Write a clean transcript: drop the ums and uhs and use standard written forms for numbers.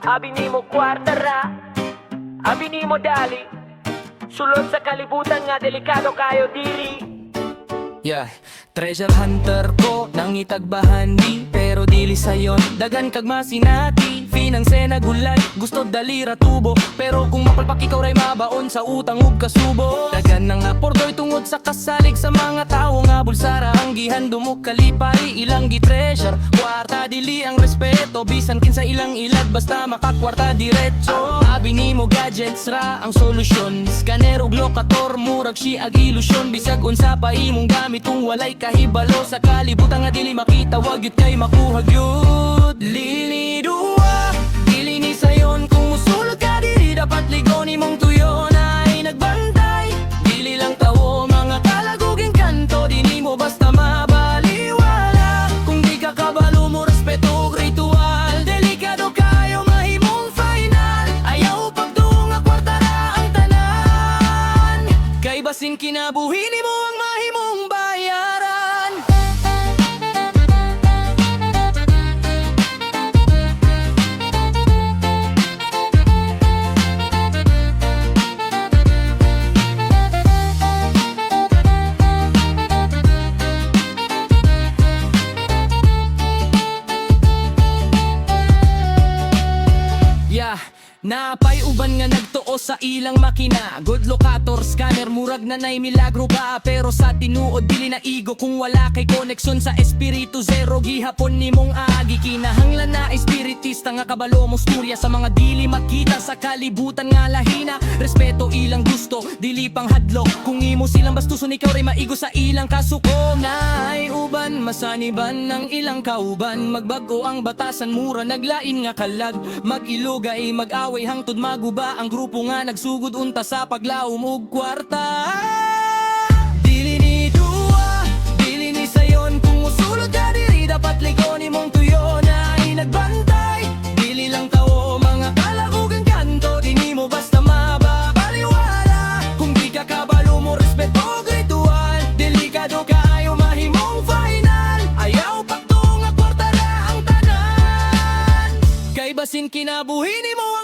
Abi nimo kwartara, abi nimo dali. Sulod sa kalibutan nga delikado kayo diri. Yeah, treasure hunter ko nang itagbahan di, pero dili sayon dagan kag masinati. Finangse nagulay, gusto dalira tubo, pero kung mapalpak ikaw ray mabaon sa utang ug kasubo. Dagan na nga pordoy tungod sa kasalig sa mga tawo nga bulsara ang gihandom og kalipay ilang gi-treasure. Kwarta dili ang respeto, bisan kinsa ilang ilad basta makakwarta diretso. Abi nimo gadgets ra ang solusyon, scanner ug lokator murag si ag ilusyon. Bisag unsa pa imong gamit kung walay kahibalo sa kalibutan nga dili makita, wag yun kay makuha gyud. Lili duwa, dili ni sayon kung musulod ka diri dapat ligon imong tuyo na ay nagbantay. Dili lang tawo mga kalaguging kanto, di nimo basta mabaliwala. Kung di ka kabalo mo respeto ug ritual, delikado kayo mahimong final. Ayaw pagtunga kwartara ang tanan, kay basin kinabuhi nimo ang mahimong bayaran. Yeah, napay uban nga nagtuo sa ilang makina. Good locator, scanner, murag na nay milagro ba? Pero sa tinuod dili na igo kung wala kay koneksyon sa espiritu. Zero gihapon nimong agi, kinahanglan na espiritista nga kabalo mo storya sa mga dili makita sa kalibutan nga lahina. Respeto ilang gusto, dili pang hadlok. Kung imo silang bastuson ikaw ray maigo sa ilang kasuko. Nay uban masaniban ng ilang kauban, magbago ang batasan mura naglain nga kalag. Mag-ilugay mag-away hangtod maguba ang grupo nga nagsugod unta sa paglaom ug kwarta. Dili ni duwa, dili ni sayon kung musulod ka diri dapat ligon imong tuyo na ay nagbantay. Dili lang tawo mga kalagugang kanto, di nimo basta mababaliwala. Kung di ka kabalo mo respeto ug ritual, delikado kaayo mahimong final. Ayaw pagtunga kwartara ang tanan, kay basin kinabuhi nimo